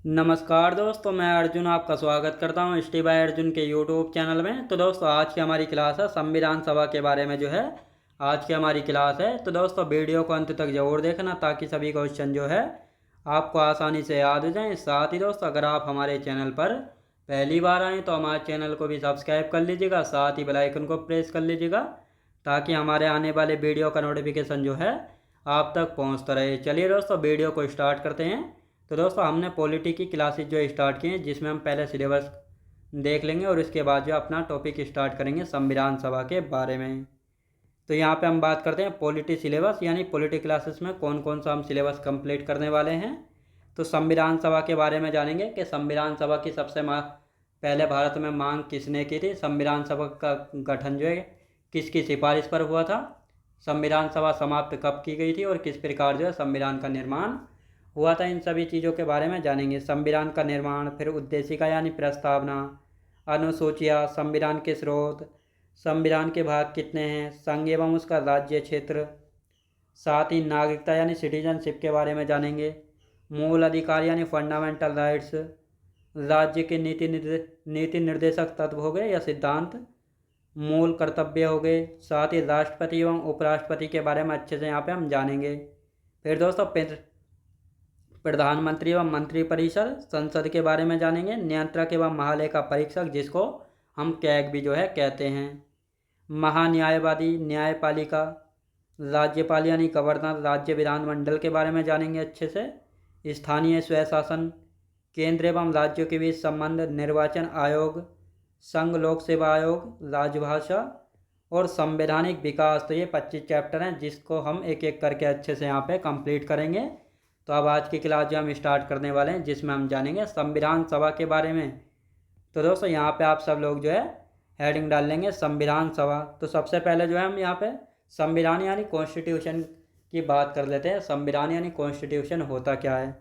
नमस्कार दोस्तों, मैं अर्जुन आपका स्वागत करता हूं स्टे बाय अर्जुन के यूट्यूब चैनल में। तो दोस्तों, आज की हमारी क्लास है संविधान सभा के बारे में जो है आज की हमारी क्लास है। तो दोस्तों, वीडियो को अंत तक जरूर देखना ताकि सभी क्वेश्चन जो है आपको आसानी से याद हो जाएं। साथ ही दोस्तों, अगर आप हमारे चैनल पर पहली बार आएँ तो हमारे चैनल को भी सब्सक्राइब कर लीजिएगा, साथ ही बेल आइकन को प्रेस कर लीजिएगा ताकि हमारे आने वाले वीडियो का नोटिफिकेशन जो है आप तक पहुँचता रहे। चलिए दोस्तों, वीडियो को स्टार्ट करते हैं। तो दोस्तों, हमने पॉलिटी की क्लासेज जो स्टार्ट की हैं, जिसमें हम पहले सिलेबस देख लेंगे और इसके बाद जो अपना टॉपिक स्टार्ट करेंगे संविधान सभा के बारे में। तो यहाँ पे हम बात करते हैं पॉलिटी सिलेबस, यानी पॉलिटी क्लासेस में कौन कौन सा हम सिलेबस कंप्लीट करने वाले हैं। तो संविधान सभा के बारे में जानेंगे कि संविधान सभा की सबसे पहले भारत में मांग किसने की थी, संविधान सभा का गठन जो है किसकी सिफारिश पर हुआ था, संविधान सभा समाप्त कब की गई थी और किस प्रकार जो है संविधान का निर्माण हुआ था। इन सभी चीज़ों के बारे में जानेंगे। संविधान का निर्माण, फिर उद्देशिका यानी प्रस्तावना, अनुसूचियाँ, संविधान के स्रोत, संविधान के भाग कितने हैं, संघ एवं उसका राज्य क्षेत्र, साथ ही नागरिकता यानी सिटीजनशिप के बारे में जानेंगे। मूल अधिकार यानी फंडामेंटल राइट्स, राज्य के नीति निर्देशक तत्व हो गए या सिद्धांत, मूल कर्तव्य हो गए। साथ ही राष्ट्रपति एवं उपराष्ट्रपति के बारे में अच्छे से यहाँ पे हम जानेंगे। फिर दोस्तों, प्रधानमंत्री एवं मंत्रिपरिषद, संसद के बारे में जानेंगे। नियंत्रक एवं महालेखा परीक्षक, जिसको हम कैग भी जो है कहते हैं। महान्यायवादी, न्यायपालिका, राज्यपाल यानी गवर्नर, राज्य विधानमंडल के बारे में जानेंगे अच्छे से। स्थानीय स्वशासन, केंद्र एवं राज्यों के बीच संबंध, निर्वाचन आयोग, संघ लोक सेवा आयोग, राजभाषा और संवैधानिक विकास। तो ये 25 चैप्टर हैं जिसको हम एक एक करके अच्छे से यहाँ पे कंप्लीट करेंगे। तो अब आज की क्लास जो हम स्टार्ट करने वाले हैं, जिसमें हम जानेंगे संविधान सभा के बारे में। तो दोस्तों, यहाँ पे आप सब लोग जो है हेडिंग डाल लेंगे संविधान सभा। तो सबसे पहले जो है हम यहाँ पे संविधान यानी कॉन्स्टिट्यूशन की बात कर लेते हैं। संविधान यानी कॉन्स्टिट्यूशन होता क्या है।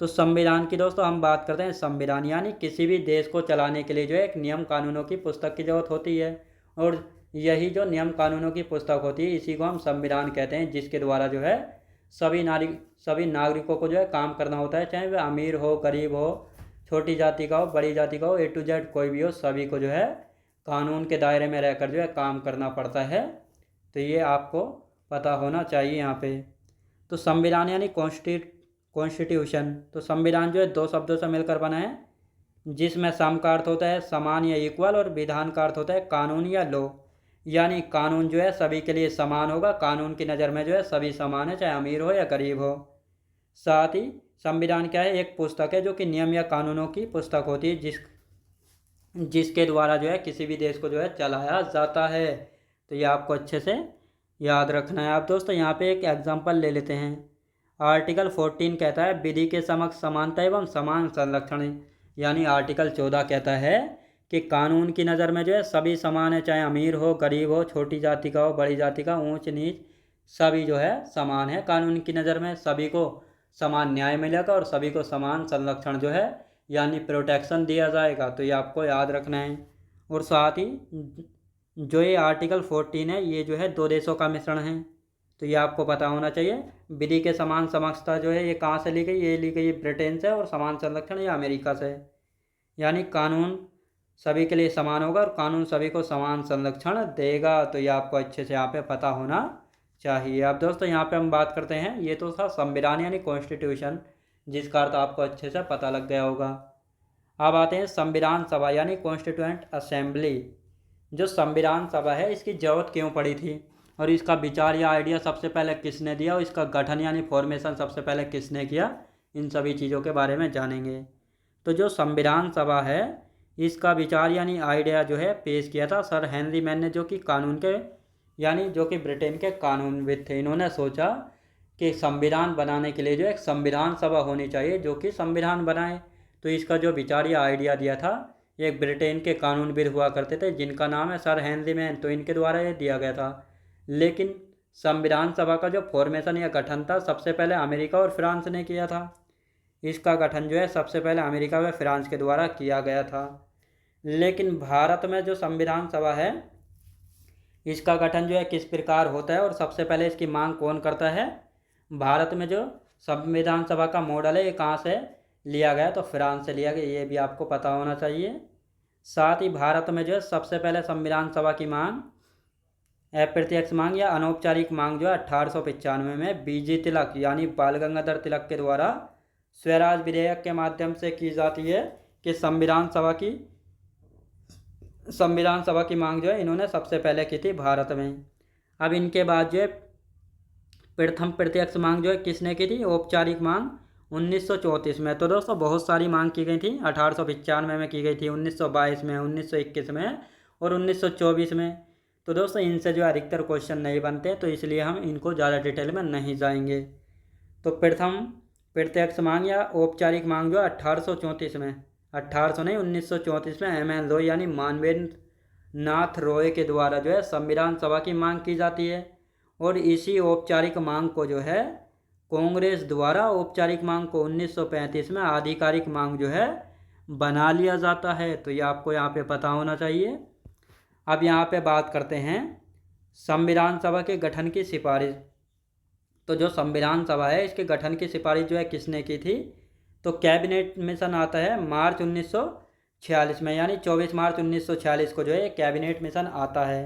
तो संविधान की दोस्तों हम बात करते हैं। संविधान यानी किसी भी देश को चलाने के लिए जो है एक नियम कानूनों की पुस्तक की जरूरत होती है, और यही जो नियम कानूनों की पुस्तक होती है इसी को हम संविधान कहते हैं, जिसके द्वारा जो है सभी नागरिकों को जो है काम करना होता है, चाहे वह अमीर हो, गरीब हो, छोटी जाति का हो, बड़ी जाति का हो, A to Z कोई भी हो, सभी को जो है कानून के दायरे में रहकर जो है काम करना पड़ता है। तो ये आपको पता होना चाहिए यहाँ पे। तो संविधान यानी कॉन्स्टिट्यूशन, तो संविधान जो है दो शब्दों से मिलकर बना है, जिसमें सम का अर्थ होता है समान या इक्वल, और विधान का अर्थ होता है कानून या लॉ, यानी कानून जो है सभी के लिए समान होगा। कानून की नज़र में जो है सभी समान है, चाहे अमीर हो या गरीब हो। साथ ही संविधान क्या है, एक पुस्तक है जो कि नियम या कानूनों की पुस्तक होती है, जिसके द्वारा जो है किसी भी देश को जो है चलाया जाता है। तो ये आपको अच्छे से याद रखना है। आप दोस्तों यहाँ पे एक एग्जाम्पल ले लेते हैं। आर्टिकल 14 कहता है विधि के समक्ष समानता एवं समान संरक्षण, यानी आर्टिकल 14 कहता है कि कानून की नज़र में जो है सभी समान है, चाहे अमीर हो, गरीब हो, छोटी जाति का हो, बड़ी जाति का, ऊंच नीच, सभी जो है समान है। कानून की नज़र में सभी को समान न्याय मिलेगा और सभी को समान संरक्षण जो है यानी प्रोटेक्शन दिया जाएगा। तो ये आपको याद रखना है। और साथ ही जो ये आर्टिकल 14 है, ये जो है दो देशों का मिश्रण है, तो ये आपको पता होना चाहिए। विधि के समान समक्षता जो है ये कहाँ से ली गई, ये ली गई ब्रिटेन से, और समान संरक्षण ये अमेरिका से। यानी कानून सभी के लिए समान होगा और कानून सभी को समान संरक्षण देगा। तो ये आपको अच्छे से यहाँ पे पता होना चाहिए। अब दोस्तों यहाँ पे हम बात करते हैं, ये तो था संविधान यानी कॉन्स्टिट्यूशन, जिसका अर्थ आपको अच्छे से पता लग गया होगा। अब आते हैं संविधान सभा यानी कॉन्स्टिट्यूएंट असेंबली। जो संविधान सभा है इसकी जरूरत क्यों पड़ी थी, और इसका विचार या आइडिया सबसे पहले किसने दिया, और इसका गठन यानी फॉर्मेशन सबसे पहले किसने किया, इन सभी चीज़ों के बारे में जानेंगे। तो जो संविधान सभा है इसका विचार यानी आइडिया जो है पेश किया था सर हेनरी मैन ने, जो कि कानून के यानी जो कि ब्रिटेन के कानूनविद थे। इन्होंने सोचा कि संविधान बनाने के लिए जो एक संविधान सभा होनी चाहिए जो कि संविधान बनाए। तो इसका जो विचार या आइडिया दिया था एक ब्रिटेन के कानूनविद हुआ करते थे, जिनका नाम है सर हेनरी मैन। तो इनके द्वारा ये दिया गया था। लेकिन संविधान सभा का जो फॉर्मेशन या गठन था सबसे पहले अमेरिका और फ्रांस ने किया था। इसका गठन जो है सबसे पहले अमेरिका व फ्रांस के द्वारा किया गया था। लेकिन भारत में जो संविधान सभा है इसका गठन जो है किस प्रकार होता है और सबसे पहले इसकी मांग कौन करता है। भारत में जो संविधान सभा का मॉडल है ये कहाँ से है, लिया गया, तो फ्रांस से लिया गया, ये भी आपको पता होना चाहिए। साथ ही भारत में जो है सबसे पहले संविधान सभा की मांग, अप्रत्यक्ष मांग या अनौपचारिक मांग जो है 1895 में बीजी तिलक यानी बाल गंगाधर तिलक के द्वारा स्वराज विधेयक के माध्यम से की जाती है, कि संविधान सभा की मांग जो है इन्होंने सबसे पहले की थी भारत में। अब इनके बाद जो है प्रथम प्रत्यक्ष मांग जो है किसने की थी, औपचारिक मांग 1934 में। तो दोस्तों बहुत सारी मांग की गई थी, 1895 में की गई थी, 1922 में, 1921 में और 1924 में। तो दोस्तों इनसे जो अधिकतर क्वेश्चन नहीं बनते, तो इसलिए हम इनको ज़्यादा डिटेल में नहीं जाएंगे। तो प्रथम प्रत्यक्ष मांग या औपचारिक मांग जो है 1834 में, 1800 नहीं 1934 में एम.एन. रॉय यानी मानवेंद्र नाथ रॉय के द्वारा जो है संविधान सभा की मांग की जाती है। और इसी औपचारिक मांग को जो है कांग्रेस द्वारा औपचारिक मांग को 1935 में आधिकारिक मांग जो है बना लिया जाता है। तो ये आपको यहाँ पे पता होना चाहिए। अब यहाँ पे बात करते हैं संविधान सभा के गठन की सिफारिश। तो जो संविधान सभा है इसके गठन की सिफारिश जो है किसने की थी, तो कैबिनेट मिशन आता है मार्च 1946 में, यानी 24 मार्च 1946 को जो है कैबिनेट मिशन आता है।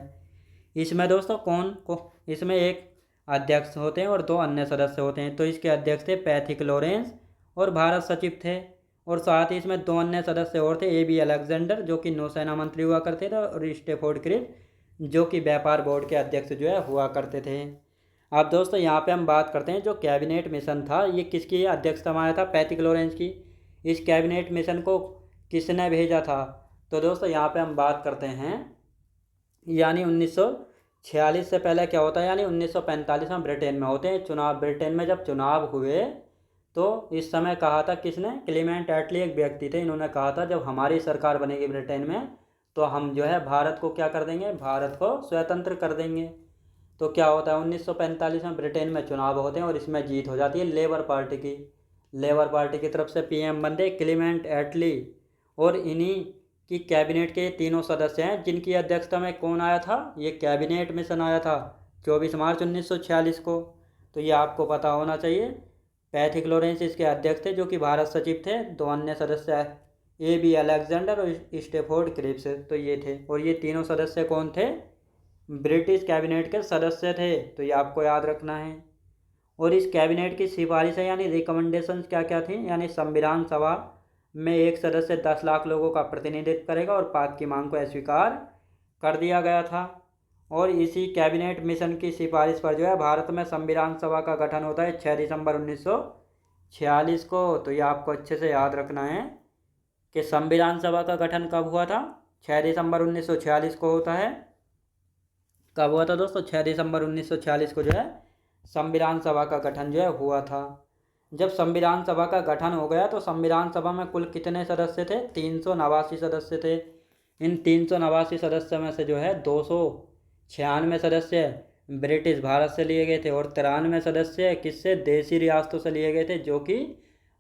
इसमें दोस्तों इसमें एक अध्यक्ष होते हैं और 2 अन्य सदस्य होते हैं। तो इसके अध्यक्ष थे पैथिक लॉरेंस और भारत सचिव थे, और साथ ही इसमें 2 अन्य सदस्य और थे, ए बी अलेक्जेंडर जो कि नौसेना मंत्री हुआ करते थे, और स्टेफोर्ड क्रिप्स जो कि व्यापार बोर्ड के अध्यक्ष जो है हुआ करते थे। अब दोस्तों यहाँ पे हम बात करते हैं जो कैबिनेट मिशन था ये किसकी अध्यक्षता में आया था, पैथिक लॉरेंस की। इस कैबिनेट मिशन को किसने भेजा था, तो दोस्तों यहाँ पे हम बात करते हैं यानी 1946 से पहले क्या होता है, यानी 1945 में ब्रिटेन में होते हैं चुनाव। ब्रिटेन में जब चुनाव हुए तो इस समय कहा था किसने, क्लीमेंट एटली एक व्यक्ति थे, इन्होंने कहा था जब हमारी सरकार बनेगी ब्रिटेन में तो हम जो है भारत को क्या कर देंगे, भारत को स्वतंत्र कर देंगे। तो क्या होता है 1945 में ब्रिटेन में चुनाव होते हैं और इसमें जीत हो जाती है लेबर पार्टी की। लेबर पार्टी की तरफ से पीएम बनते क्लीमेंट एटली, और इन्हीं की कैबिनेट के 3 सदस्य हैं जिनकी अध्यक्षता में कौन आया था, ये कैबिनेट मिशन आया था 24 मार्च 1946 को। तो ये आपको पता होना चाहिए। पैथिक लॉरेंस इसके अध्यक्ष थे जो कि भारत सचिव थे, 2 अन्य सदस्य ए बी अलेक्जेंडर और स्टेफोर्ड क्रिप्स, तो ये थे। और ये 3 सदस्य कौन थे, ब्रिटिश कैबिनेट के सदस्य थे। तो ये आपको याद रखना है। और इस कैबिनेट की सिफारिशें यानी रिकमेंडेशंस क्या क्या थी, यानी संविधान सभा में एक सदस्य 10 लाख लोगों का प्रतिनिधित्व करेगा और पाक की मांग को अस्वीकार कर दिया गया था। और इसी कैबिनेट मिशन की सिफारिश पर जो है भारत में संविधान सभा का गठन होता है 6 दिसंबर 1946 को। तो ये आपको अच्छे से याद रखना है कि संविधान सभा का गठन कब हुआ था, 6 दिसंबर 1946 को होता है। कब हुआ था दोस्तों, 6 दिसंबर 1946 को जो है संविधान सभा का गठन जो है हुआ था। जब संविधान सभा का गठन हो गया तो संविधान सभा में कुल कितने सदस्य थे, 389 सदस्य थे। इन 389 सदस्य में से जो है 296 सदस्य ब्रिटिश भारत से लिए गए थे और 93 सदस्य किससे, देसी रियासतों से लिए गए थे जो कि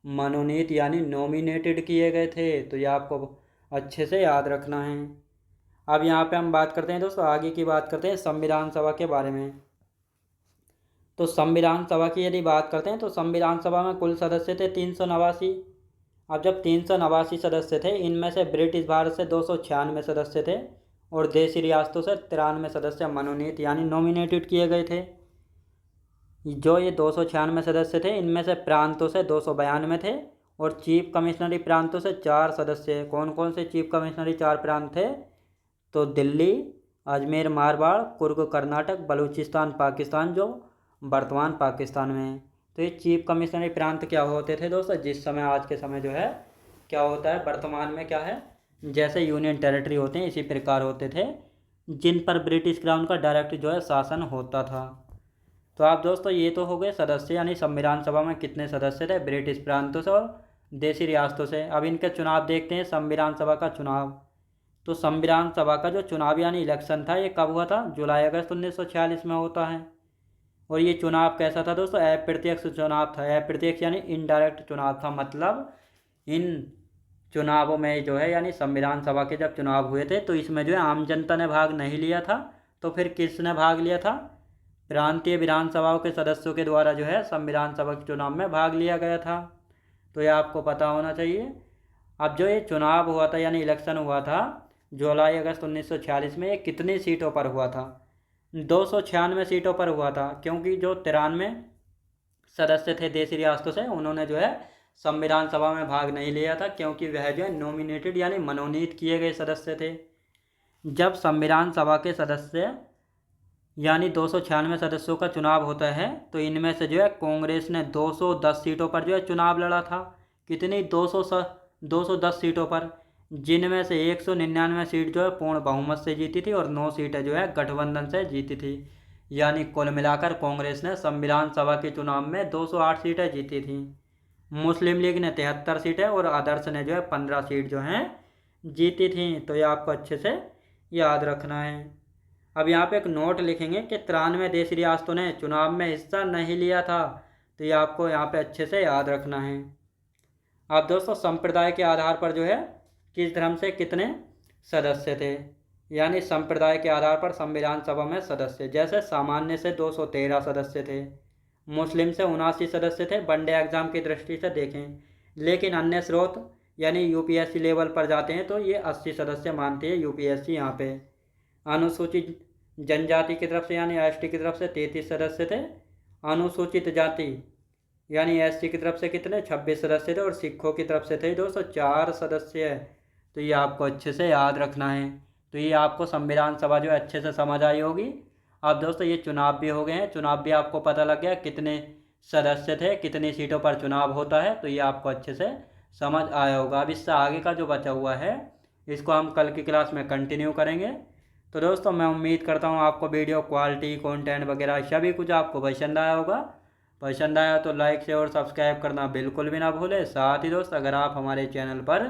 मनोनीत यानी नॉमिनेटेड किए गए थे। तो ये आपको अच्छे से याद रखना है। अब यहाँ पे हम बात करते हैं दोस्तों, आगे की बात करते हैं संविधान सभा के बारे में। तो संविधान सभा की यदि बात करते हैं तो संविधान सभा में कुल सदस्य थे 389। अब जब 389 सदस्य थे इनमें से ब्रिटिश भारत से 296 सदस्य थे और देसी रियासतों से 93 सदस्य मनोनीत यानी नॉमिनेटेड किए गए थे। जो ये 296 सदस्य थे इनमें से प्रांतों से 292 थे और चीफ कमिश्नरी प्रांतों से 4 सदस्य। कौन कौन से चीफ कमिश्नरी 4 प्रांत थे, तो दिल्ली, अजमेर मारवाड़, कुर्ग कर्नाटक, बलूचिस्तान पाकिस्तान जो वर्तमान पाकिस्तान में है। तो ये चीफ कमिश्नरी प्रांत क्या होते थे दोस्तों, जिस समय आज के समय जो है क्या होता है वर्तमान में क्या है, जैसे यूनियन टेरिटरी होते हैं इसी प्रकार होते थे, जिन पर ब्रिटिश क्राउन का डायरेक्ट जो है शासन होता था। तो आप दोस्तों ये तो हो गए सदस्य, यानी संविधान सभा में कितने सदस्य थे ब्रिटिश प्रांतों से और देसी रियासतों से। अब इनके चुनाव देखते हैं, संविधान सभा का चुनाव। तो संविधान सभा का जो चुनाव यानी इलेक्शन था ये कब हुआ था, जुलाई अगस्त 1946 में होता है। और ये चुनाव कैसा था दोस्तों, अप्रत्यक्ष चुनाव था। अप्रत्यक्ष यानी इनडायरेक्ट चुनाव था, मतलब इन चुनावों में जो है यानी संविधान सभा के जब चुनाव हुए थे तो इसमें जो है आम जनता ने भाग नहीं लिया था। तो फिर किसने भाग लिया था, प्रांतीय विधानसभाओं के सदस्यों के द्वारा जो है संविधान सभा के चुनाव में भाग लिया गया था। तो ये आपको पता होना चाहिए। अब जो ये चुनाव हुआ था यानी इलेक्शन हुआ था जुलाई अगस्त 1946 में, ये कितनी सीटों पर हुआ था? 296 सीटों पर हुआ था, क्योंकि जो 93 सदस्य थे देशी रियासतों से, उन्होंने जो है संविधान सभा में भाग नहीं लिया था, क्योंकि वह जो है नॉमिनेटेड यानी मनोनीत किए गए सदस्य थे। जब संविधान सभा के सदस्य यानी 296 सदस्यों का चुनाव होता है, तो इनमें से जो है कांग्रेस ने 210 सीटों पर जो है चुनाव लड़ा था। कितनी? 210 सीटों पर, जिनमें से 199 सीट जो है पूर्ण बहुमत से जीती थी और 9 सीटें जो है गठबंधन से जीती थी। यानी कुल मिलाकर कांग्रेस ने संविधान सभा के चुनाव में 208 सीटें जीती थी। मुस्लिम लीग ने 73 सीटें और आदर्श ने जो है 15 सीट जो हैं जीती थी। तो ये आपको अच्छे से याद रखना है। अब यहाँ पे एक नोट लिखेंगे कि 93 देशी रियासतों ने चुनाव में हिस्सा नहीं लिया था, तो ये आपको यहाँ पे अच्छे से याद रखना है। अब दोस्तों संप्रदाय के आधार पर जो है किस धर्म से कितने सदस्य थे, यानी संप्रदाय के आधार पर संविधान सभा में सदस्य, जैसे सामान्य से 213 सदस्य थे, मुस्लिम से 79 सदस्य थे, वनडे एग्जाम की दृष्टि से देखें। लेकिन अन्य स्रोत यानी यूपीएससी लेवल पर जाते हैं तो ये 80 सदस्य मानती है यूपीएससी। यहाँ पे अनुसूचित जनजाति की तरफ से यानी एसटी की तरफ से 33 सदस्य थे, अनुसूचित जाति यानी एससी की तरफ से कितने 26 सदस्य थे, और सिखों की तरफ से थे 204 सदस्य। तो ये आपको अच्छे से याद रखना है। तो ये आपको संविधान सभा जो है अच्छे से समझ आई होगी। अब दोस्तों ये चुनाव भी हो गए हैं, चुनाव भी आपको पता लग गया कितने सदस्य थे, कितनी सीटों पर चुनाव होता है, तो ये आपको अच्छे से समझ आया होगा। अब इससे आगे का जो बचा हुआ है इसको हम कल की क्लास में कंटिन्यू करेंगे। तो दोस्तों मैं उम्मीद करता हूँ आपको वीडियो क्वालिटी कंटेंट वगैरह सभी कुछ आपको पसंद आया होगा। पसंद आया तो लाइक शेयर और सब्सक्राइब करना बिल्कुल भी ना भूलें। साथ ही दोस्त अगर आप हमारे चैनल पर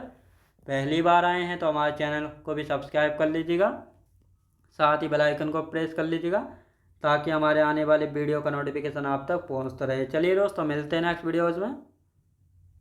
पहली बार आए हैं तो हमारे चैनल को भी सब्सक्राइब कर लीजिएगा, साथ ही बेल आइकन को प्रेस कर लीजिएगा ताकि हमारे आने वाले वीडियो का नोटिफिकेशन आप तक पहुंचता रहे। चलिए दोस्तों मिलते हैं नेक्स्ट वीडियोज़ में।